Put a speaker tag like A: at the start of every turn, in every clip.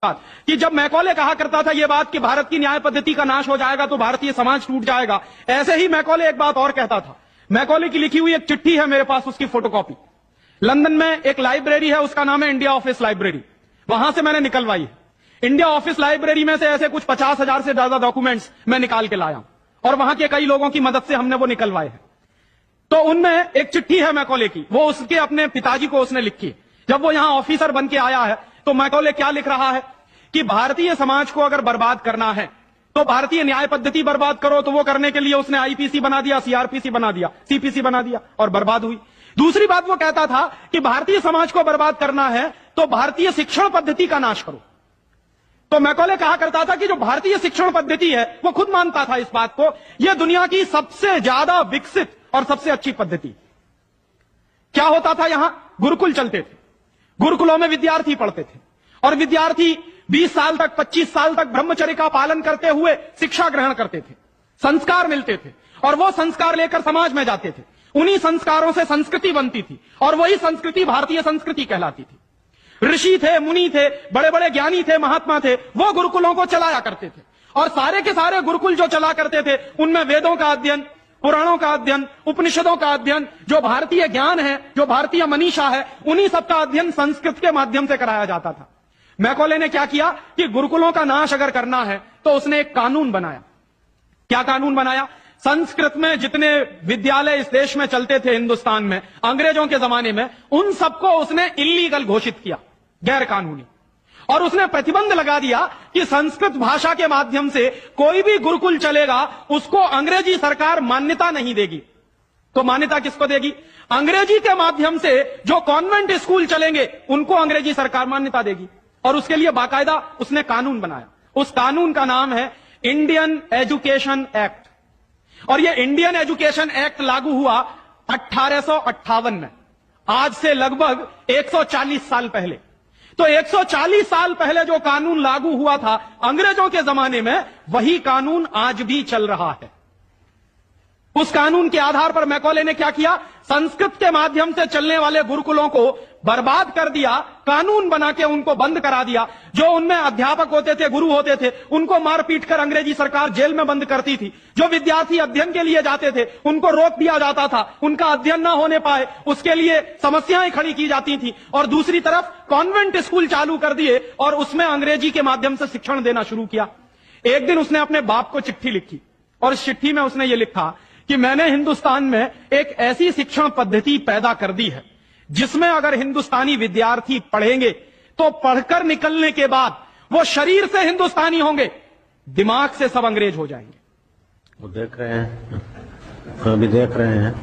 A: कि जब मैकॉले कहा करता था ये बात कि भारत की न्याय पद्धति का नाश हो जाएगा तो भारतीय समाज टूट जाएगा, ऐसे ही मैकॉले एक बात और कहता था। मैकॉले की लिखी हुई एक चिट्ठी है मेरे पास, उसकी फोटोकॉपी। लंदन में एक लाइब्रेरी है, उसका नाम है इंडिया ऑफिस लाइब्रेरी, वहां से मैंने निकलवाई है। इंडिया ऑफिस लाइब्रेरी में से ऐसे कुछ 50,000 से ज्यादा डॉक्यूमेंट्स मैं निकाल के लाया हूं और वहां के कई लोगों की मदद से हमने वो निकलवाए हैं। तो उनमें एक चिट्ठी है मैकॉले की, वो उसके अपने पिताजी को उसने लिखी है। जब वो यहां ऑफिसर बन के आया है तो मैकॉले क्या लिख रहा है कि भारतीय समाज को अगर बर्बाद करना है तो भारतीय न्याय पद्धति बर्बाद करो। तो वो करने के लिए उसने आईपीसी बना दिया, सीआरपीसी बना दिया, सीपीसी बना दिया और बर्बाद हुई। दूसरी बात वो कहता था कि भारतीय समाज को बर्बाद करना है तो भारतीय शिक्षण पद्धति का नाश करो। तो मैकॉले कहा करता था कि जो भारतीय शिक्षण पद्धति है, वो खुद मानता था इस बात को, यह दुनिया की सबसे ज्यादा विकसित और सबसे अच्छी पद्धति। क्या होता था, यहां गुरुकुल चलते थे, गुरुकुलों में विद्यार्थी पढ़ते थे और विद्यार्थी 20 साल तक, 25 साल तक ब्रह्मचर्य का पालन करते हुए शिक्षा ग्रहण करते थे, संस्कार मिलते थे और वो संस्कार लेकर समाज में जाते थे। उन्हीं संस्कारों से संस्कृति बनती थी और वही संस्कृति भारतीय संस्कृति कहलाती थी। ऋषि थे, मुनि थे, बड़े बड़े ज्ञानी थे, महात्मा थे, वो गुरुकुलों को चलाया करते थे और सारे के सारे गुरुकुल जो चला करते थे उनमें वेदों का अध्ययन, पुराणों का अध्ययन, उपनिषदों का अध्ययन, जो भारतीय ज्ञान है, जो भारतीय मनीषा है, उन्हीं सबका अध्ययन संस्कृत के माध्यम से कराया जाता था। मैकॉले ने क्या किया कि गुरुकुलों का नाश अगर करना है तो उसने एक कानून बनाया। क्या कानून बनाया? संस्कृत में जितने विद्यालय इस देश में चलते थे, हिंदुस्तान में अंग्रेजों के जमाने में, उन सबको उसने इल्लीगल घोषित किया, गैर कानूनी। और उसने प्रतिबंध लगा दिया कि संस्कृत भाषा के माध्यम से कोई भी गुरुकुल चलेगा उसको अंग्रेजी सरकार मान्यता नहीं देगी। तो मान्यता किसको देगी? अंग्रेजी के माध्यम से जो कॉन्वेंट स्कूल चलेंगे उनको अंग्रेजी सरकार मान्यता देगी। और उसके लिए बाकायदा उसने कानून बनाया। उस कानून का नाम है इंडियन एजुकेशन एक्ट। और यह इंडियन एजुकेशन एक्ट लागू हुआ 1858 में, आज से लगभग 140 साल पहले। तो 140 साल पहले जो कानून लागू हुआ था अंग्रेजों के जमाने में, वही कानून आज भी चल रहा है। उस कानून के आधार पर मैकॉले ने क्या किया? संस्कृत के माध्यम से चलने वाले गुरुकुलों को बर्बाद कर दिया, कानून बना के उनको बंद करा दिया। जो उनमें अध्यापक होते थे, गुरु होते थे, उनको मार पीट कर अंग्रेजी सरकार जेल में बंद करती थी। जो विद्यार्थी अध्ययन के लिए जाते थे उनको रोक दिया जाता था, उनका अध्ययन ना होने पाए उसके लिए समस्याएं खड़ी की जाती थी। और दूसरी तरफ कॉन्वेंट स्कूल चालू कर दिए और उसमें अंग्रेजी के माध्यम से शिक्षण देना शुरू किया। एक दिन उसने अपने बाप को चिट्ठी लिखी और इस चिट्ठी में उसने ये लिखा कि मैंने हिंदुस्तान में एक ऐसी शिक्षण पद्धति पैदा कर दी है जिसमें अगर हिंदुस्तानी विद्यार्थी पढ़ेंगे तो पढ़कर निकलने के बाद वो शरीर से हिंदुस्तानी होंगे, दिमाग से सब अंग्रेज हो जाएंगे।
B: वो देख रहे हैं, अभी देख रहे हैं।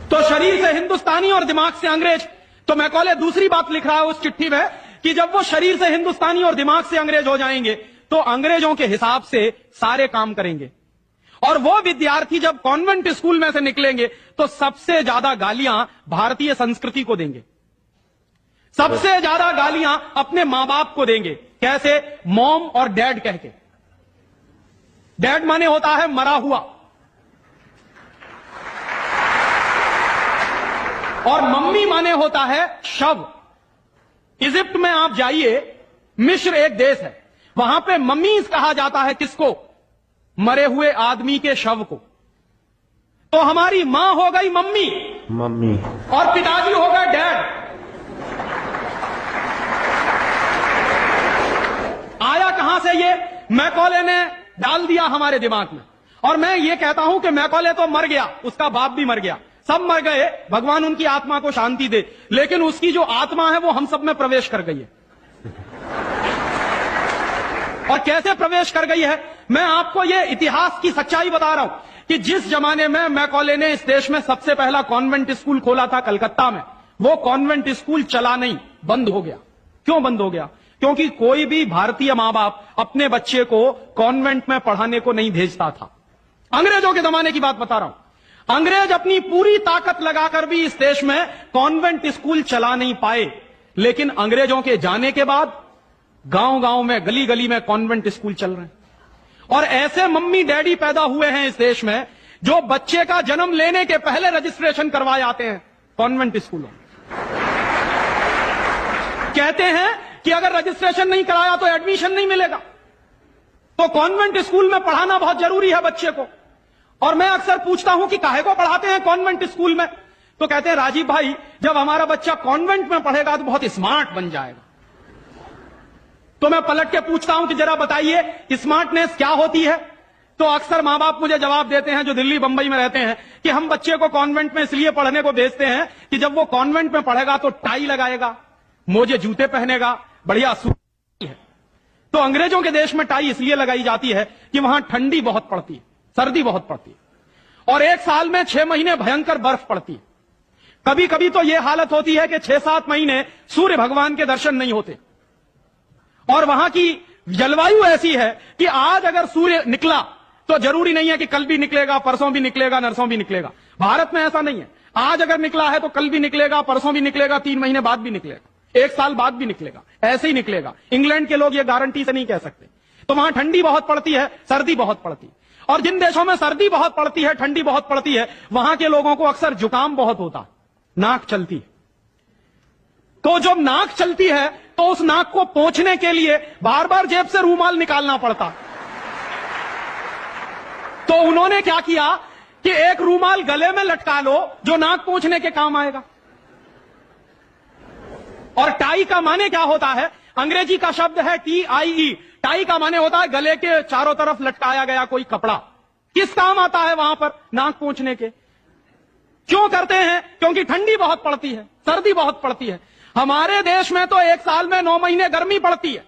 A: तो शरीर से हिंदुस्तानी और दिमाग से अंग्रेज। तो मैकॉले दूसरी बात लिख रहा है उस चिट्ठी में कि जब वो शरीर से हिंदुस्तानी और दिमाग से अंग्रेज हो जाएंगे तो अंग्रेजों के हिसाब से सारे काम करेंगे। और वो विद्यार्थी जब कॉन्वेंट स्कूल में से निकलेंगे तो सबसे ज्यादा गालियां भारतीय संस्कृति को देंगे, सबसे ज्यादा गालियां अपने मां बाप को देंगे। कैसे? मॉम और डैड कह के। डैड माने होता है मरा हुआ और मम्मी माने होता है शव। इजिप्ट में आप जाइए, मिस्र एक देश है, वहां पे मम्मीज कहा जाता है किसको? मरे हुए आदमी के शव को। तो हमारी मां हो गई मम्मी,
B: मम्मी,
A: और पिताजी हो गए डैड। आया कहां से ये? मैकॉले ने डाल दिया हमारे दिमाग में। और मैं ये कहता हूं कि मैकॉले तो मर गया, उसका बाप भी मर गया, सब मर गए, भगवान उनकी आत्मा को शांति दे, लेकिन उसकी जो आत्मा है वो हम सब में प्रवेश कर गई है। और कैसे प्रवेश कर गई है? मैं आपको ये इतिहास की सच्चाई बता रहा हूं कि जिस जमाने में मैकॉले ने इस देश में सबसे पहला कॉन्वेंट स्कूल खोला था कलकत्ता में, वो कॉन्वेंट स्कूल चला नहीं, बंद हो गया। क्यों बंद हो गया? क्योंकि कोई भी भारतीय मां बाप अपने बच्चे को कॉन्वेंट में पढ़ाने को नहीं भेजता था। अंग्रेजों के जमाने की बात बता रहा हूं। अंग्रेज अपनी पूरी ताकत लगाकर भी इस देश में कॉन्वेंट स्कूल चला नहीं पाए, लेकिन अंग्रेजों के जाने के बाद गांव गांव में, गली गली में कॉन्वेंट स्कूल चल रहे हैं। और ऐसे मम्मी डैडी पैदा हुए हैं इस देश में जो बच्चे का जन्म लेने के पहले रजिस्ट्रेशन करवाए आते हैं कॉन्वेंट स्कूलों। कहते हैं कि अगर रजिस्ट्रेशन नहीं कराया तो एडमिशन नहीं मिलेगा। तो कॉन्वेंट स्कूल में पढ़ाना बहुत जरूरी है बच्चे को। और मैं अक्सर पूछता हूं कि काहे को पढ़ाते हैं कॉन्वेंट स्कूल में, तो कहते हैं राजीव भाई जब हमारा बच्चा कॉन्वेंट में पढ़ेगा तो बहुत स्मार्ट बन जाएगा। तो मैं पलट के पूछता हूं कि जरा बताइए स्मार्टनेस क्या होती है। तो अक्सर मां बाप मुझे जवाब देते हैं जो दिल्ली बंबई में रहते हैं कि हम बच्चे को कॉन्वेंट में इसलिए पढ़ने को भेजते हैं कि जब वो कॉन्वेंट में पढ़ेगा तो टाई लगाएगा, मोजे जूते पहनेगा, बढ़िया सूट है। तो अंग्रेजों के देश में टाई इसलिए लगाई जाती है कि वहां ठंडी बहुत पड़ती है, सर्दी बहुत पड़ती है और एक साल में 6 महीने भयंकर बर्फ पड़ती है। कभी कभी तो यह हालत होती है कि 6-7 महीने सूर्य भगवान के दर्शन नहीं होते। और वहां की जलवायु ऐसी है कि आज अगर सूर्य निकला तो जरूरी नहीं है कि कल भी निकलेगा, परसों भी निकलेगा, नरसों भी निकलेगा। भारत में ऐसा नहीं है, आज अगर निकला है तो कल भी निकलेगा, परसों भी निकलेगा, 3 महीने बाद भी निकलेगा, 1 साल बाद भी निकलेगा, ऐसे ही निकलेगा। इंग्लैंड के लोग ये गारंटी से नहीं कह सकते। तो वहां ठंडी बहुत पड़ती है, सर्दी बहुत पड़ती है। और जिन देशों में सर्दी बहुत पड़ती है, ठंडी बहुत पड़ती है, वहां के लोगों को अक्सर जुकाम बहुत होता है, नाक चलती है। तो जब नाक चलती है तो उस नाक को पोंछने के लिए बार बार जेब से रूमाल निकालना पड़ता। तो उन्होंने क्या किया कि एक रूमाल गले में लटका लो जो नाक पोंछने के काम आएगा। और टाई का माने क्या होता है, अंग्रेजी का शब्द है TIE। टाई का माने होता है गले के चारों तरफ लटकाया गया कोई कपड़ा। किस काम आता है वहां पर, नाक पोंछने के। क्यों करते हैं, क्योंकि ठंडी बहुत पड़ती है, सर्दी बहुत पड़ती है। हमारे देश में तो 1 साल में 9 महीने गर्मी पड़ती है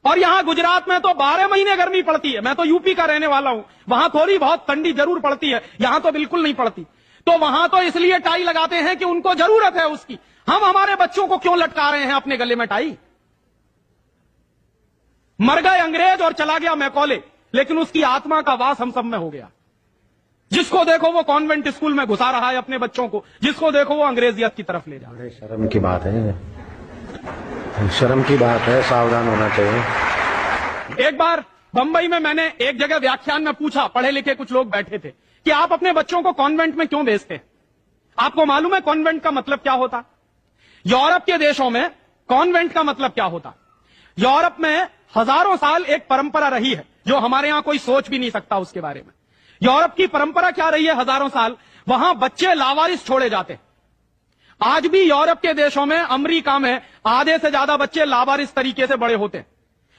A: और यहां गुजरात में तो 12 महीने गर्मी पड़ती है। मैं तो यूपी का रहने वाला हूं, वहां थोड़ी बहुत ठंडी जरूर पड़ती है, यहां तो बिल्कुल नहीं पड़ती। तो वहां तो इसलिए टाई लगाते हैं कि उनको जरूरत है उसकी। हम हमारे बच्चों को क्यों लटका रहे हैं अपने गले में टाई। मर गए अंग्रेज और चला गया मैकॉले, लेकिन उसकी आत्मा का वास हम सब में हो गया। जिसको देखो वो कॉन्वेंट स्कूल में घुसा रहा है अपने बच्चों को, जिसको देखो वो अंग्रेजियत की तरफ ले जा रहा है।
B: शर्म की बात है, शर्म की बात है, सावधान होना चाहिए।
A: एक बार बंबई में मैंने एक जगह व्याख्यान में पूछा, पढ़े लिखे कुछ लोग बैठे थे, कि आप अपने बच्चों को कॉन्वेंट में क्यों भेजते हैं। आपको मालूम है कॉन्वेंट का मतलब क्या होता। यूरोप के देशों में कॉन्वेंट का मतलब क्या होता। यूरोप में हजारों साल एक परंपरा रही है जो हमारे यहां कोई सोच भी नहीं सकता उसके बारे में। यूरोप की परंपरा क्या रही है हजारों साल, वहां बच्चे लावारिस छोड़े जाते हैं। आज भी यूरोप के देशों में, अमेरिका में आधे से ज्यादा बच्चे लावारिस तरीके से बड़े होते हैं।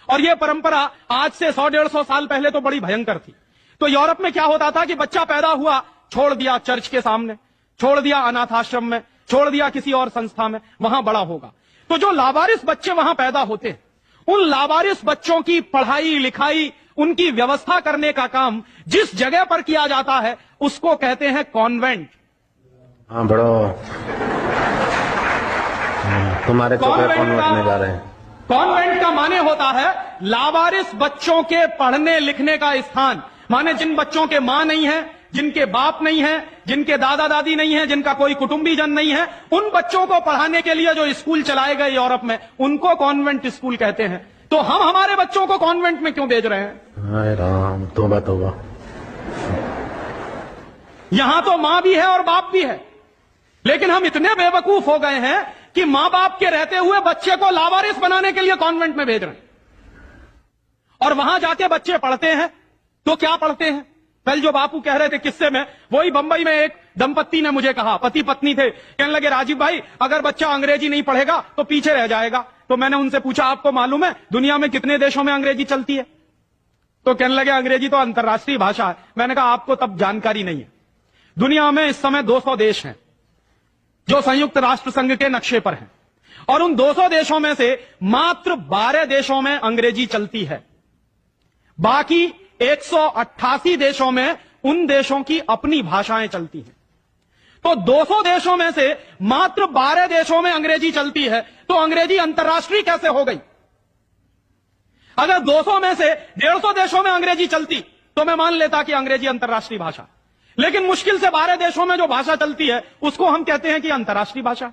A: और यह परंपरा आज से 100-150 साल पहले तो बड़ी भयंकर थी। तो यूरोप में क्या होता था कि बच्चा पैदा हुआ, छोड़ दिया चर्च के सामने, छोड़ दिया अनाथ आश्रम में, छोड़ दिया किसी और संस्था में, वहां बड़ा होगा। तो जो लावारिस बच्चे वहां पैदा होते हैं, उन लावारिस बच्चों की पढ़ाई लिखाई, उनकी व्यवस्था करने का काम जिस जगह पर किया जाता है उसको कहते हैं कॉन्वेंट।
B: हाँ बड़ो, तुम्हारे कॉन्वेंट में जा रहे हैं।
A: कॉन्वेंट का माने होता है लावारिस बच्चों के पढ़ने लिखने का स्थान। माने जिन बच्चों के मां नहीं है, जिनके बाप नहीं है, जिनके दादा दादी नहीं है, जिनका कोई कुटुंबीजन नहीं है, उन बच्चों को पढ़ाने के लिए जो स्कूल चलाए गए यूरोप में, उनको कॉन्वेंट स्कूल कहते हैं। तो हम हमारे बच्चों को कॉन्वेंट में क्यों भेज रहे हैं।
B: हाय राम, तौबा तौबा।
A: यहां तो मां भी है और बाप भी है, लेकिन हम इतने बेवकूफ हो गए हैं कि मां बाप के रहते हुए बच्चे को लावारिस बनाने के लिए कॉन्वेंट में भेज रहे हैं। और वहां जाके बच्चे पढ़ते हैं तो क्या पढ़ते हैं, कल जो बापू कह रहे थे किस्से में, वही बंबई में एक दंपत्ति ने मुझे कहा, पति पत्नी थे, कहने लगे राजीव भाई अगर बच्चा अंग्रेजी नहीं पढ़ेगा तो पीछे रह जाएगा। तो मैंने उनसे पूछा आपको मालूम है दुनिया में कितने देशों में अंग्रेजी चलती है। तो कहने लगे अंग्रेजी तो अंतर्राष्ट्रीय भाषा है। मैंने कहा आपको तब जानकारी नहीं है। दुनिया में इस समय 200 देश हैं जो संयुक्त राष्ट्र संघ के नक्शे पर हैं, और उन 200 देशों में से मात्र 12 देशों में अंग्रेजी चलती है। बाकी 188 देशों में उन देशों की अपनी भाषाएं चलती हैं। तो 200 देशों में से मात्र 12 देशों में अंग्रेजी चलती है, तो अंग्रेजी अंतर्राष्ट्रीय कैसे हो गई। अगर 200 में से 150 देशों में अंग्रेजी चलती तो मैं मान लेता कि अंग्रेजी अंतर्राष्ट्रीय भाषा, लेकिन मुश्किल से 12 देशों में जो भाषा चलती है उसको हम कहते हैं कि अंतर्राष्ट्रीय भाषा।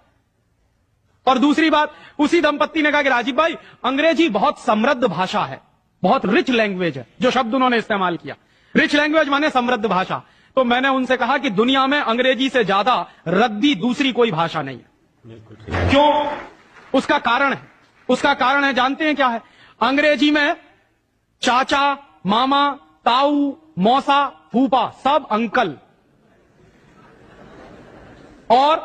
A: और दूसरी बात, उसी दंपत्ति ने कहा कि राजीव भाई अंग्रेजी बहुत समृद्ध भाषा है, बहुत रिच लैंग्वेज है, जो शब्द उन्होंने इस्तेमाल किया, रिच लैंग्वेज माने समृद्ध भाषा। तो मैंने उनसे कहा कि दुनिया में अंग्रेजी से ज्यादा रद्दी दूसरी कोई भाषा नहीं है। क्यों, उसका कारण है उसका कारण है, जानते हैं क्या है? अंग्रेजी में चाचा, मामा, ताऊ, मौसा, फूफा सब अंकल, और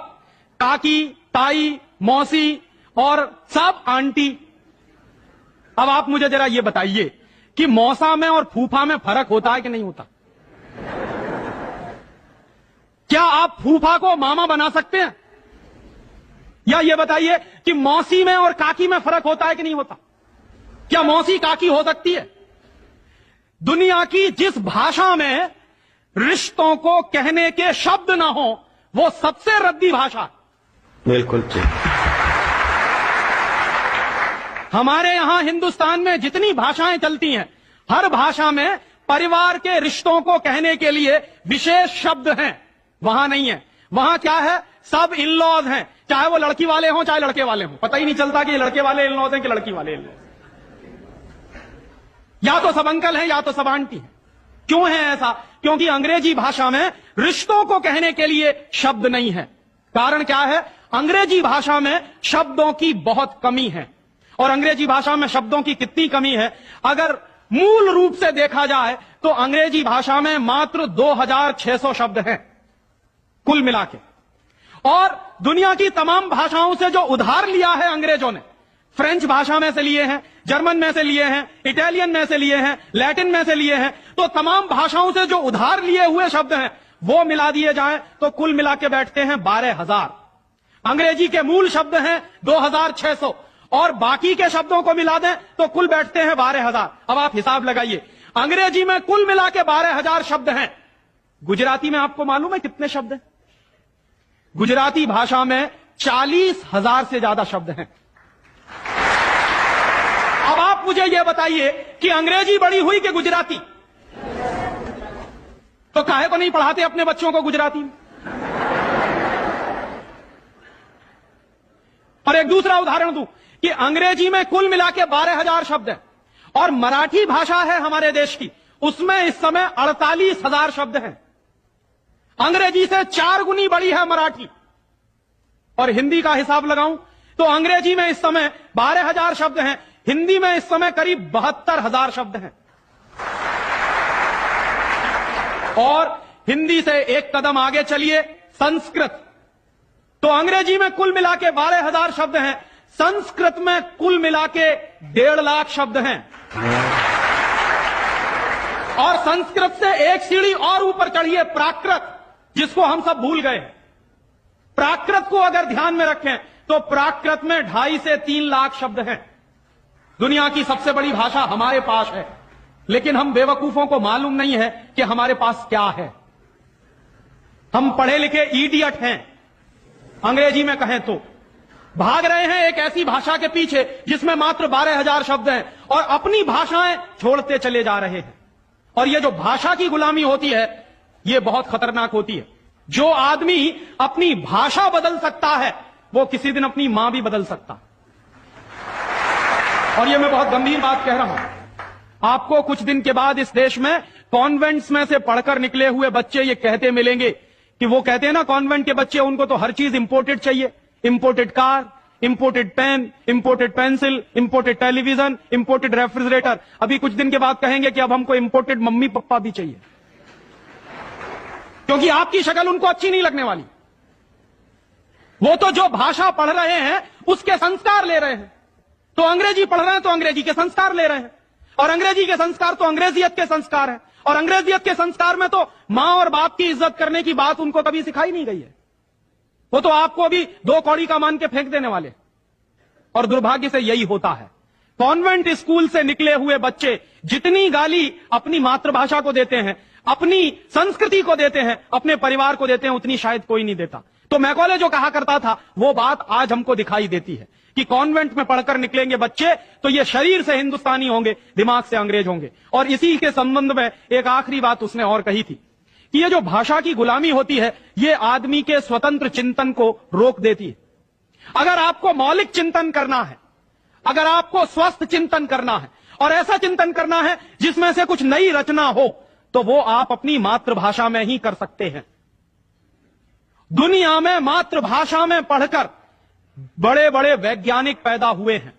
A: काकी, ताई, मौसी और सब आंटी। अब आप मुझे जरा ये बताइए कि मौसा में और फूफा में फर्क होता है कि नहीं होता? क्या आप फूफा को मामा बना सकते हैं? या ये बताइए कि मौसी में और काकी में फर्क होता है कि नहीं होता? क्या मौसी काकी हो सकती है? दुनिया की जिस भाषा में रिश्तों को कहने के शब्द ना हो, वो सबसे रद्दी भाषा।
B: बिल्कुल ठीक।
A: हमारे यहां हिंदुस्तान में जितनी भाषाएं चलती हैं, हर भाषा में परिवार के रिश्तों को कहने के लिए विशेष शब्द हैं। वहां नहीं है। वहां क्या है? सब इन लॉज हैं, चाहे वो लड़की वाले हों चाहे लड़के वाले हों। पता ही नहीं चलता कि ये लड़के वाले इन लॉज हैं कि लड़की वाले इन लॉज। या तो सब अंकल हैं या तो सब आंटी हैं। क्यों है ऐसा? क्योंकि अंग्रेजी भाषा में रिश्तों को कहने के लिए शब्द नहीं है। कारण क्या है? अंग्रेजी भाषा में शब्दों की बहुत कमी है। और अंग्रेजी भाषा में शब्दों की कितनी कमी है? अगर मूल रूप से देखा जाए तो अंग्रेजी भाषा में मात्र 2600 शब्द हैं कुल मिला के। और दुनिया की तमाम भाषाओं से जो उधार लिया है अंग्रेजों ने, फ्रेंच भाषा में से लिए हैं, जर्मन में से लिए हैं, इटालियन में से लिए हैं, लैटिन में से लिए हैं, तो तमाम भाषाओं से जो उधार लिए हुए शब्द हैं वो मिला दिए जाएं तो कुल मिला के बैठते हैं 12,000। अंग्रेजी के मूल शब्द हैं 2600 और बाकी के शब्दों को मिला दें तो कुल बैठते हैं 12,000। अब आप हिसाब लगाइए, अंग्रेजी में कुल मिला के 12,000 शब्द हैं। गुजराती में आपको मालूम है कितने शब्द हैं? गुजराती भाषा में 40,000 से ज्यादा शब्द हैं। अब आप मुझे यह बताइए कि अंग्रेजी बड़ी हुई कि गुजराती? तो काहे को नहीं पढ़ाते अपने बच्चों को गुजराती में? और एक दूसरा उदाहरण दूं कि अंग्रेजी में कुल मिला के 12,000 शब्द हैं और मराठी भाषा है हमारे देश की, उसमें इस समय 48,000 शब्द हैं। अंग्रेजी से 4 गुनी बड़ी है मराठी। और हिंदी का हिसाब लगाऊं तो अंग्रेजी में इस समय 12,000 शब्द हैं, हिंदी में इस समय करीब 72,000 शब्द हैं। और हिंदी से एक कदम आगे चलिए, संस्कृत। तो अंग्रेजी में कुल मिला के 12,000 शब्द हैं, संस्कृत में कुल मिला के 1.5 लाख शब्द हैं। और संस्कृत से एक सीढ़ी और ऊपर चढ़िए, प्राकृत, जिसको हम सब भूल गए। प्राकृत को अगर ध्यान में रखें तो प्राकृत में 2.5 से 3 लाख शब्द हैं। दुनिया की सबसे बड़ी भाषा हमारे पास है, लेकिन हम बेवकूफों को मालूम नहीं है कि हमारे पास क्या है। हम पढ़े लिखे इडियट हैं, अंग्रेजी में कहें तो भाग रहे हैं एक ऐसी भाषा के पीछे जिसमें मात्र 12,000 शब्द हैं और अपनी भाषाएं छोड़ते चले जा रहे हैं। और ये जो भाषा की गुलामी होती है ये बहुत खतरनाक होती है। जो आदमी अपनी भाषा बदल सकता है वो किसी दिन अपनी मां भी बदल सकता है। और ये मैं बहुत गंभीर बात कह रहा हूं। आपको कुछ दिन के बाद इस देश में कॉन्वेंट्स में से पढ़कर निकले हुए बच्चे ये कहते मिलेंगे कि वो कहते हैं ना, कॉन्वेंट के बच्चे, उनको तो हर चीज इंपोर्टेड चाहिए। Imported car, imported pen, imported pencil, imported television, imported refrigerator. अभी कुछ दिन के बाद कहेंगे कि अब हमको इंपोर्टेड मम्मी पापा भी चाहिए, क्योंकि आपकी शक्ल उनको अच्छी नहीं लगने वाली। वो तो जो भाषा पढ़ रहे हैं उसके संस्कार ले रहे हैं। तो अंग्रेजी पढ़ रहे हैं तो अंग्रेजी के संस्कार ले रहे हैं, और अंग्रेजी के संस्कार तो अंग्रेजियत के संस्कार हैं। और अंग्रेजियत के संस्कार में तो मां और बाप की इज्जत करने की बात उनको कभी सिखाई नहीं गई है। वो तो आपको भी 2 कौड़ी का मान के फेंक देने वाले। और दुर्भाग्य से यही होता है। कॉन्वेंट स्कूल से निकले हुए बच्चे जितनी गाली अपनी मातृभाषा को देते हैं, अपनी संस्कृति को देते हैं, अपने परिवार को देते हैं, उतनी शायद कोई नहीं देता। तो मैकॉले जो कहा करता था वो बात आज हमको दिखाई देती है कि कॉन्वेंट में पढ़कर निकलेंगे बच्चे तो ये शरीर से हिंदुस्तानी होंगे, दिमाग से अंग्रेज होंगे। और इसी के संबंध में एक आखिरी बात उसने और कही थी कि ये जो भाषा की गुलामी होती है ये आदमी के स्वतंत्र चिंतन को रोक देती है। अगर आपको मौलिक चिंतन करना है, अगर आपको स्वस्थ चिंतन करना है और ऐसा चिंतन करना है जिसमें से कुछ नई रचना हो, तो वो आप अपनी मातृभाषा में ही कर सकते हैं। दुनिया में मातृभाषा में पढ़कर बड़े बड़े वैज्ञानिक पैदा हुए हैं,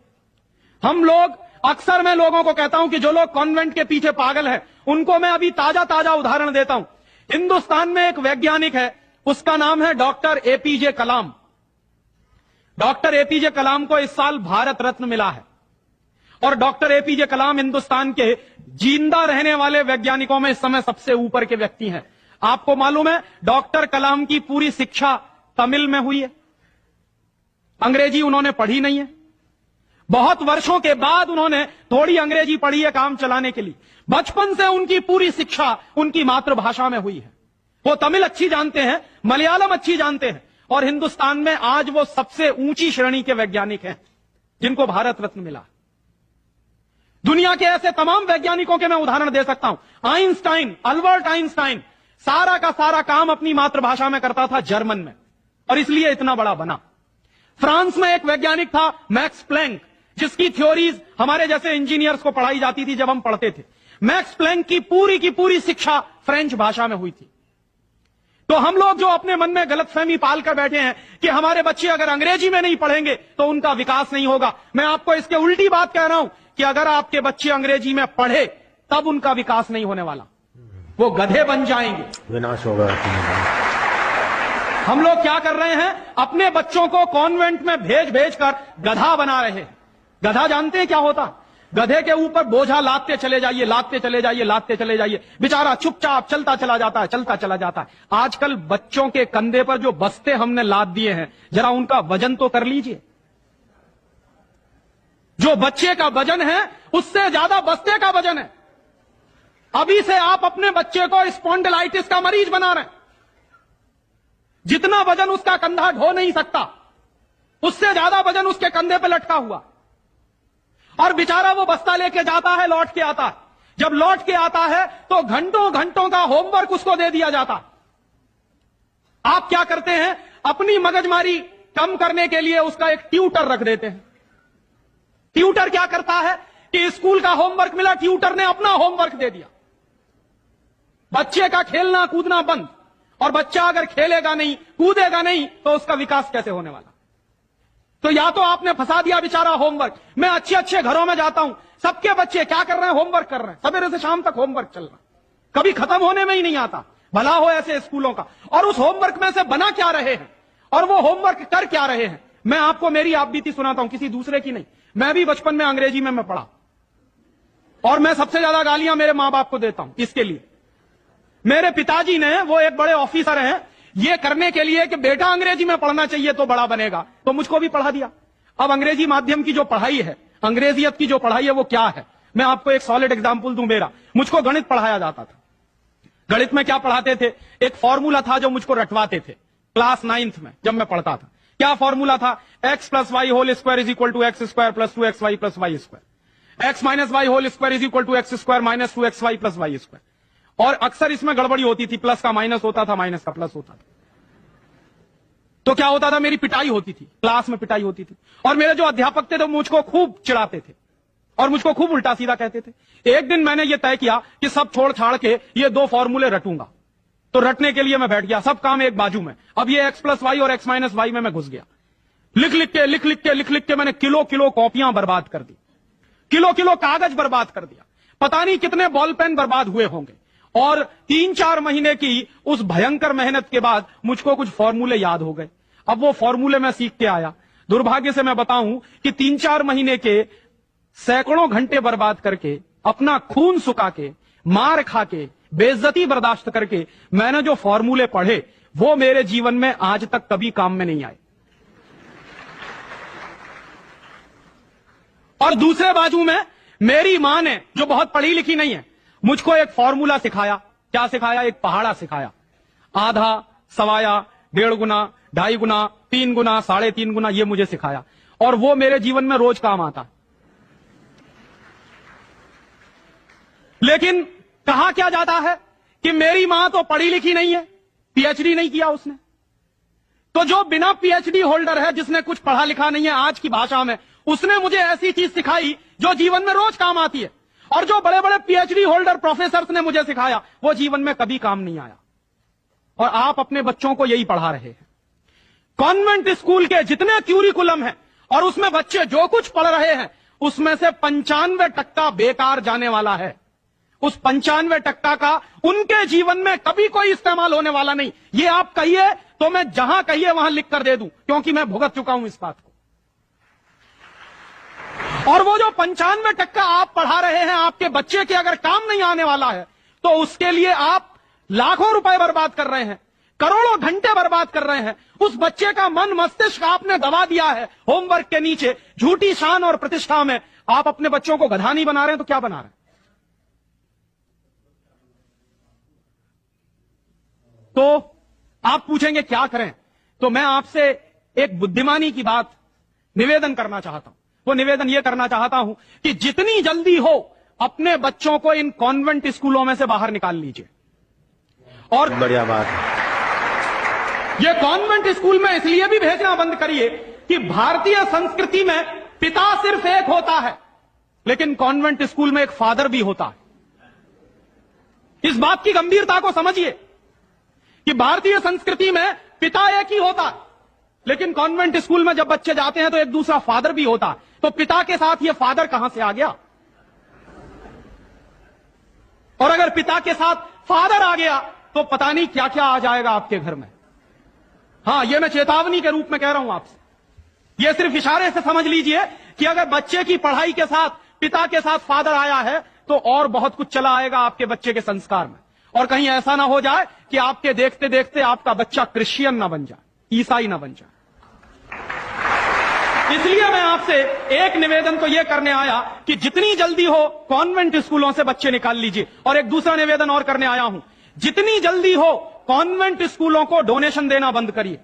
A: हम लोग अक्सर मैं लोगों को कहता हूं कि जो लोग कॉन्वेंट के पीछे पागल हैं, उनको मैं अभी ताजा ताजा उदाहरण देता हूं। हिंदुस्तान में एक वैज्ञानिक है, उसका नाम है डॉक्टर एपीजे कलाम। डॉक्टर एपीजे कलाम को इस साल भारत रत्न मिला है और डॉक्टर एपीजे कलाम हिंदुस्तान के जिंदा रहने वाले वैज्ञानिकों में इस समय सबसे ऊपर के व्यक्ति हैं। आपको मालूम है डॉक्टर कलाम की पूरी शिक्षा तमिल में हुई है, अंग्रेजी उन्होंने पढ़ी नहीं है। बहुत वर्षों के बाद उन्होंने थोड़ी अंग्रेजी पढ़ी है काम चलाने के लिए। बचपन से उनकी पूरी शिक्षा उनकी मातृभाषा में हुई है। वो तमिल अच्छी जानते हैं, मलयालम अच्छी जानते हैं और हिंदुस्तान में आज वो सबसे ऊंची श्रेणी के वैज्ञानिक हैं जिनको भारत रत्न मिला। दुनिया के ऐसे तमाम वैज्ञानिकों के मैं उदाहरण दे सकता हूं। आइंस्टाइन, अल्बर्ट आइंस्टाइन सारा का सारा काम अपनी मातृभाषा में करता था, जर्मन में, और इसलिए इतना बड़ा बना। फ्रांस में एक वैज्ञानिक था मैक्स प्लैंक, जिसकी थ्योरीज हमारे जैसे इंजीनियर्स को पढ़ाई जाती थी जब हम पढ़ते थे। मैक्स प्लैंक की पूरी शिक्षा फ्रेंच भाषा में हुई थी। तो हम लोग जो अपने मन में गलतफहमी पालकर बैठे हैं कि हमारे बच्चे अगर अंग्रेजी में नहीं पढ़ेंगे तो उनका विकास नहीं होगा, मैं आपको इसके उल्टी बात कह रहा हूं कि अगर आपके बच्चे अंग्रेजी में पढ़े तब उनका विकास नहीं होने वाला, वो गधे बन जाएंगे,
B: विनाश होगा।
A: हम लोग क्या कर रहे हैं, अपने बच्चों को कॉन्वेंट में भेज कर गधा बना रहे हैं। गधा जानते हैं क्या होता? गधे के ऊपर बोझा लादते चले जाइए, लादते चले जाइए, लादते चले जाइए, बेचारा चुपचाप चलता चला जाता है, चलता चला जाता है। आजकल बच्चों के कंधे पर जो बस्ते हमने लाद दिए हैं, जरा उनका वजन तो कर लीजिए। जो बच्चे का वजन है उससे ज्यादा बस्ते का वजन है। अभी से आप अपने बच्चे को स्पॉन्डिलाइटिस का मरीज बना रहे हैं। जितना वजन उसका कंधा ढो नहीं सकता, उससे ज्यादा वजन उसके कंधे पे लटका हुआ, और बेचारा वो बस्ता लेके जाता है, लौट के आता है। जब लौट के आता है तो घंटों घंटों का होमवर्क उसको दे दिया जाता। आप क्या करते हैं, अपनी मगजमारी कम करने के लिए उसका एक ट्यूटर रख देते हैं। ट्यूटर क्या करता है कि स्कूल का होमवर्क मिला, ट्यूटर ने अपना होमवर्क दे दिया। बच्चे का खेलना कूदना बंद, और बच्चा अगर खेलेगा नहीं, कूदेगा नहीं, तो उसका विकास कैसे होने वाला? तो या तो आपने फंसा दिया बेचारा होमवर्क। मैं अच्छे अच्छे घरों में जाता हूं, सबके बच्चे क्या कर रहे हैं, होमवर्क कर रहे हैं, सवेरे से शाम तक होमवर्क चल रहा है, कभी खत्म होने में ही नहीं आता। भला हो ऐसे स्कूलों का। और उस होमवर्क में से बना क्या रहे हैं और वो होमवर्क कर क्या रहे हैं? मैं आपको मेरी आप बीती सुनाता हूं, किसी दूसरे की नहीं। मैं भी बचपन में अंग्रेजी में मैं पढ़ा, और मैं सबसे ज्यादा गालियां मेरे मां बाप को देता हूं। इसके लिए मेरे पिताजी ने, वो एक बड़े ऑफिसर हैं, ये करने के लिए कि बेटा अंग्रेजी में पढ़ना चाहिए तो बड़ा बनेगा, तो मुझको भी पढ़ा दिया। अब अंग्रेजी माध्यम की जो पढ़ाई है, अंग्रेजियत की जो पढ़ाई है, वो क्या है? मैं आपको एक सॉलिड एग्जांपल दूं मेरा। मुझको गणित पढ़ाया जाता था। गणित में क्या पढ़ाते थे? एक फॉर्मूला था जो मुझको रटवाते थे क्लास 9th में जब मैं पढ़ता था। क्या फॉर्मूला था? x + y whole square is equal to x square plus 2xy plus y square, x - y whole square is equal to x square minus 2xy plus y square. और अक्सर इसमें गड़बड़ी होती थी, प्लस का माइनस होता था, माइनस का प्लस होता था। तो क्या होता था, मेरी पिटाई होती थी, क्लास में पिटाई होती थी। और मेरे जो अध्यापक थे तो मुझको खूब चिढ़ाते थे और मुझको खूब उल्टा सीधा कहते थे। एक दिन मैंने ये तय किया कि सब छोड़ छाड़ के ये 2 फॉर्मूले रटूंगा। तो रटने के लिए मैं बैठ गया, सब काम एक बाजू में। अब ये x + y और x - y में मैं घुस गया। लिख लिख के मैंने किलो कॉपियां बर्बाद कर दी, किलो कागज बर्बाद कर दिया। पता नहीं कितने बॉल पेन बर्बाद हुए होंगे। और 3-4 महीने की उस भयंकर मेहनत के बाद मुझको कुछ फॉर्मूले याद हो गए। अब वो फॉर्मूले मैं सीख के आया। दुर्भाग्य से मैं बताऊं कि 3-4 महीने के सैकड़ों घंटे बर्बाद करके, अपना खून सुखा के, मार खा के, बेइज्जती बर्दाश्त करके मैंने जो फॉर्मूले पढ़े वो मेरे जीवन में आज तक कभी काम में नहीं आए। और दूसरे बाजू में मेरी मां ने, जो बहुत पढ़ी लिखी नहीं है, मुझको एक फॉर्मूला सिखाया। क्या सिखाया? एक पहाड़ा सिखाया। आधा, सवाया, 1.5 गुना, 2.5 गुना, 3 गुना, 3.5 गुना, ये मुझे सिखाया। और वो मेरे जीवन में रोज काम आता। लेकिन कहा क्या जाता है कि मेरी मां तो पढ़ी लिखी नहीं है, पीएचडी नहीं किया उसने। तो जो बिना पीएचडी होल्डर है, जिसने कुछ पढ़ा लिखा नहीं है, आज की भाषा में, उसने मुझे ऐसी चीज सिखाई जो जीवन में रोज काम आती है। और जो बड़े बड़े पीएचडी होल्डर प्रोफेसर्स ने मुझे सिखाया वो जीवन में कभी काम नहीं आया। और आप अपने बच्चों को यही पढ़ा रहे हैं। कॉन्वेंट स्कूल के जितने क्यूरिकुलम हैं और उसमें बच्चे जो कुछ पढ़ रहे हैं उसमें से 95% बेकार जाने वाला है। उस 95% का उनके जीवन में कभी कोई इस्तेमाल होने वाला नहीं। ये आप कहिए तो मैं जहां कहिए वहां लिख कर दे दूं, क्योंकि मैं भुगत चुका हूं इस बात को। और वो जो 95% आप पढ़ा रहे हैं, आपके बच्चे के अगर काम नहीं आने वाला है, तो उसके लिए आप लाखों रुपए बर्बाद कर रहे हैं, करोड़ों घंटे बर्बाद कर रहे हैं। उस बच्चे का मन मस्तिष्क आपने दबा दिया है होमवर्क के नीचे। झूठी शान और प्रतिष्ठा में आप अपने बच्चों को गधा नहीं बना रहे हैं तो क्या बना रहे हैं? तो आप पूछेंगे क्या करें, तो मैं आपसे एक बुद्धिमानी की बात निवेदन करना चाहता हूं। वो निवेदन यह करना चाहता हूं कि जितनी जल्दी हो अपने बच्चों को इन कॉन्वेंट स्कूलों में से बाहर निकाल लीजिए। और
B: बढ़िया बात है।
A: ये कॉन्वेंट स्कूल में इसलिए भी भेजना बंद करिए कि भारतीय संस्कृति में पिता सिर्फ एक होता है, लेकिन कॉन्वेंट स्कूल में एक फादर भी होता है। इस बात की गंभीरता को समझिए कि भारतीय संस्कृति में पिता एक ही होता है, लेकिन कॉन्वेंट स्कूल में जब बच्चे जाते हैं तो एक दूसरा फादर भी होता है। तो पिता के साथ ये फादर कहां से आ गया? और अगर पिता के साथ फादर आ गया तो पता नहीं क्या क्या आ जाएगा आपके घर में। हां, यह मैं चेतावनी के रूप में कह रहा हूं आपसे। यह सिर्फ इशारे से समझ लीजिए कि अगर बच्चे की पढ़ाई के साथ पिता के साथ फादर आया है तो और बहुत कुछ चला आएगा आपके बच्चे के संस्कार में। और कहीं ऐसा ना हो जाए कि आपके देखते देखते आपका बच्चा क्रिश्चियन ना बन जाए, ईसाई ना बन जाए। इसलिए मैं आपसे एक निवेदन तो यह करने आया कि जितनी जल्दी हो कॉन्वेंट स्कूलों से बच्चे निकाल लीजिए। और एक दूसरा निवेदन और करने आया हूं, जितनी जल्दी हो कॉन्वेंट स्कूलों को डोनेशन देना बंद करिए।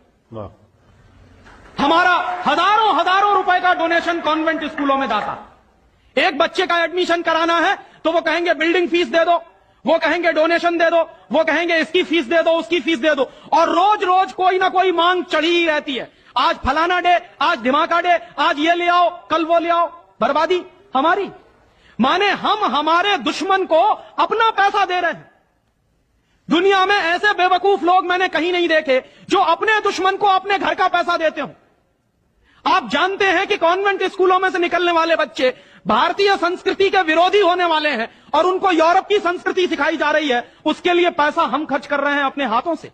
A: हमारा हजारों हजारों रुपए का डोनेशन कॉन्वेंट स्कूलों में जाता। एक बच्चे का एडमिशन कराना है तो वो कहेंगे बिल्डिंग फीस दे दो, वो कहेंगे डोनेशन दे दो, वो कहेंगे इसकी फीस दे दो, उसकी फीस दे दो, और रोज रोज कोई ना कोई मांग चढ़ी ही रहती है। आज फलाना डे, आज धमाका डे, आज ये ले आओ, कल वो ले आओ। बर्बादी हमारी, माने हम हमारे दुश्मन को अपना पैसा दे रहे हैं। दुनिया में ऐसे बेवकूफ लोग मैंने कहीं नहीं देखे जो अपने दुश्मन को अपने घर का पैसा देते हो। आप जानते हैं कि कॉन्वेंट स्कूलों में से निकलने वाले बच्चे भारतीय संस्कृति के विरोधी होने वाले हैं और उनको यूरोप की संस्कृति सिखाई जा रही है। उसके लिए पैसा हम खर्च कर रहे हैं अपने हाथों से।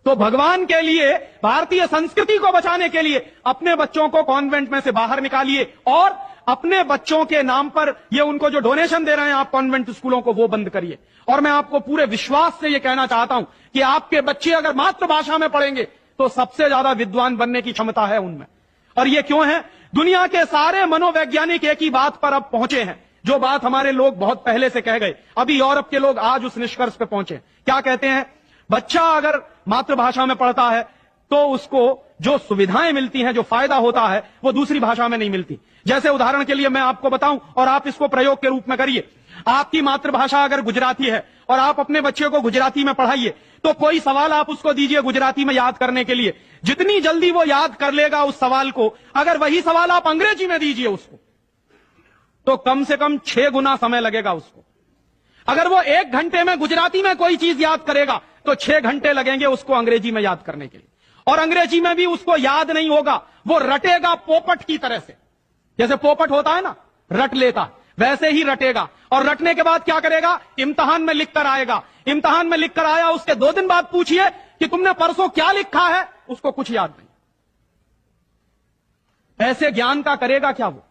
A: तो भगवान के लिए, भारतीय संस्कृति को बचाने के लिए अपने बच्चों को कॉन्वेंट में से बाहर निकालिए और अपने बच्चों के नाम पर ये उनको जो डोनेशन दे रहे हैं आप कॉन्वेंट स्कूलों को, वो बंद करिए। और मैं आपको पूरे विश्वास से ये कहना चाहता हूं कि आपके बच्चे अगर मातृभाषा में पढ़ेंगे तो सबसे ज्यादा विद्वान बनने की क्षमता है उनमें। और ये क्यों है? दुनिया के सारे मनोवैज्ञानिक एक ही बात पर अब पहुंचे हैं, जो बात हमारे लोग बहुत पहले से कह गए। अभी यूरोप के लोग आज उस निष्कर्ष पे पहुंचे। क्या कहते हैं? बच्चा अगर मातृभाषा में पढ़ता है तो उसको जो सुविधाएं मिलती हैं, जो फायदा होता है, वो दूसरी भाषा में नहीं मिलती। जैसे उदाहरण के लिए मैं आपको बताऊं और आप इसको प्रयोग के रूप में करिए। आपकी मातृभाषा अगर गुजराती है और आप अपने बच्चे को गुजराती में पढ़ाइए, तो कोई सवाल आप उसको दीजिए गुजराती में याद करने के लिए, जितनी जल्दी वो याद कर लेगा उस सवाल को, अगर वही सवाल आप अंग्रेजी में दीजिए उसको, तो कम से कम 6 गुना समय लगेगा उसको। अगर वो 1 घंटे में गुजराती में कोई चीज याद करेगा तो 6 घंटे लगेंगे उसको अंग्रेजी में याद करने के लिए। और अंग्रेजी में भी उसको याद नहीं होगा, वो रटेगा पोपट की तरह से। जैसे पोपट होता है ना, रट लेता, वैसे ही रटेगा। और रटने के बाद क्या करेगा? इम्तिहान में लिख कर आएगा। इम्तिहान में लिख कर आया, उसके 2 दिन बाद पूछिए कि तुमने परसों क्या लिखा है, उसको कुछ याद नहीं। ऐसे ज्ञान का करेगा क्या वो?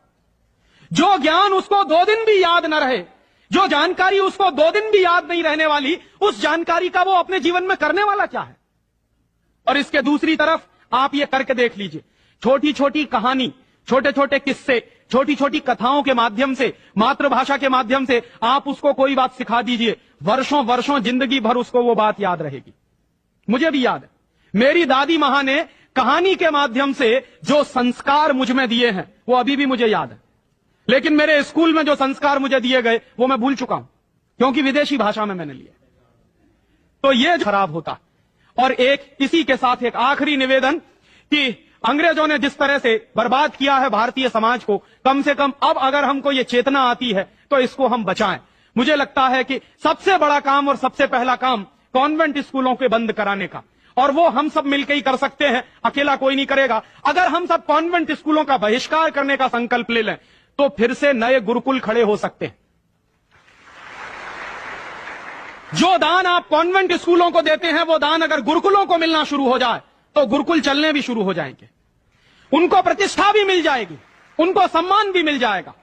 A: जो ज्ञान उसको 2 दिन भी याद न रहे, जो जानकारी उसको 2 दिन भी याद नहीं रहने वाली, उस जानकारी का वो अपने जीवन में करने वाला क्या है? और इसके दूसरी तरफ आप ये करके देख लीजिए, छोटी छोटी कहानी, छोटे छोटे किस्से, छोटी छोटी कथाओं के माध्यम से, मातृभाषा के माध्यम से आप उसको कोई बात सिखा दीजिए, वर्षों वर्षों जिंदगी भर उसको वो बात याद रहेगी। मुझे भी याद है, मेरी दादी मां ने कहानी के माध्यम से जो संस्कार मुझ में दिए हैं वो अभी भी मुझे याद है। लेकिन मेरे स्कूल में जो संस्कार मुझे दिए गए वो मैं भूल चुका हूं, क्योंकि विदेशी भाषा में मैंने लिए। तो ये खराब होता। और एक इसी के साथ एक आखिरी निवेदन कि अंग्रेजों ने जिस तरह से बर्बाद किया है भारतीय समाज को, कम से कम अब अगर हमको ये चेतना आती है तो इसको हम बचाएं। मुझे लगता है कि सबसे बड़ा काम और सबसे पहला काम कॉन्वेंट स्कूलों के बंद कराने का, और वो हम सब मिलकर ही कर सकते हैं, अकेला कोई नहीं करेगा। अगर हम सब कॉन्वेंट स्कूलों का बहिष्कार करने का संकल्प ले लें तो फिर से नए गुरुकुल खड़े हो सकते हैं। जो दान आप कॉन्वेंट स्कूलों को देते हैं, वो दान अगर गुरुकुलों को मिलना शुरू हो जाए तो गुरुकुल चलने भी शुरू हो जाएंगे, उनको प्रतिष्ठा भी मिल जाएगी, उनको सम्मान भी मिल जाएगा।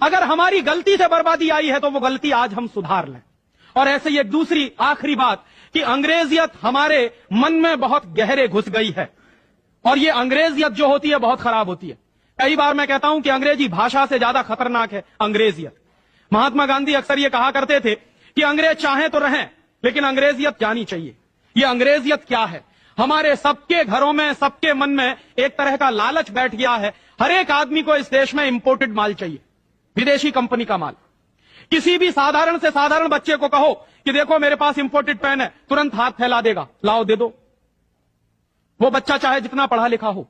A: अगर हमारी गलती से बर्बादी आई है तो वो गलती आज हम सुधार लें। और ऐसे ही एक दूसरी आखिरी बात कि अंग्रेजियत हमारे मन में बहुत गहरे घुस गई है, और ये अंग्रेजियत जो होती है बहुत खराब होती है। कई बार मैं कहता हूं कि अंग्रेजी भाषा से ज्यादा खतरनाक है अंग्रेजियत। महात्मा गांधी अक्सर ये कहा करते थे कि अंग्रेज चाहें तो रहें, लेकिन अंग्रेजियत जानी चाहिए। ये अंग्रेजियत क्या है? हमारे सबके घरों में, सबके मन में एक तरह का लालच बैठ गया है। हर एक आदमी को इस देश में इंपोर्टेड माल चाहिए, विदेशी कंपनी का माल। किसी भी साधारण से साधारण बच्चे को कहो कि देखो मेरे पास इंपोर्टेड पेन है, तुरंत हाथ फैला देगा, लाओ दे दो। वो बच्चा चाहे जितना पढ़ा लिखा हो,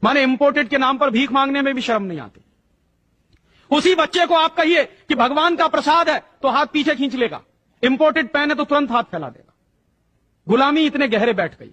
A: माने इंपोर्टेड के नाम पर भीख मांगने में भी शर्म नहीं आती। उसी बच्चे को आप कहिए कि भगवान का प्रसाद है तो हाथ पीछे खींच लेगा, इंपोर्टेड पेन है तो तुरंत हाथ फैला देगा। गुलामी इतने गहरे बैठ गई।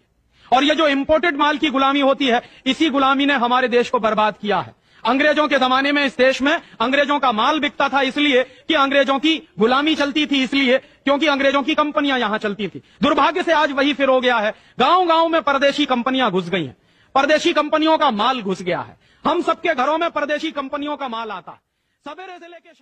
A: और ये जो इंपोर्टेड माल की गुलामी होती है, इसी गुलामी ने हमारे देश को बर्बाद किया है। अंग्रेजों के जमाने में इस देश में अंग्रेजों का माल बिकता था इसलिए कि अंग्रेजों की गुलामी चलती थी, इसलिए क्योंकि अंग्रेजों की कंपनियां यहां चलती थी। दुर्भाग्य से आज वही फिर हो गया है। गांव गांव में परदेशी कंपनियां घुस गई हैं, परदेशी कंपनियों का माल घुस गया है। हम सबके घरों में परदेशी कंपनियों का माल आता है। सवेरे से लेके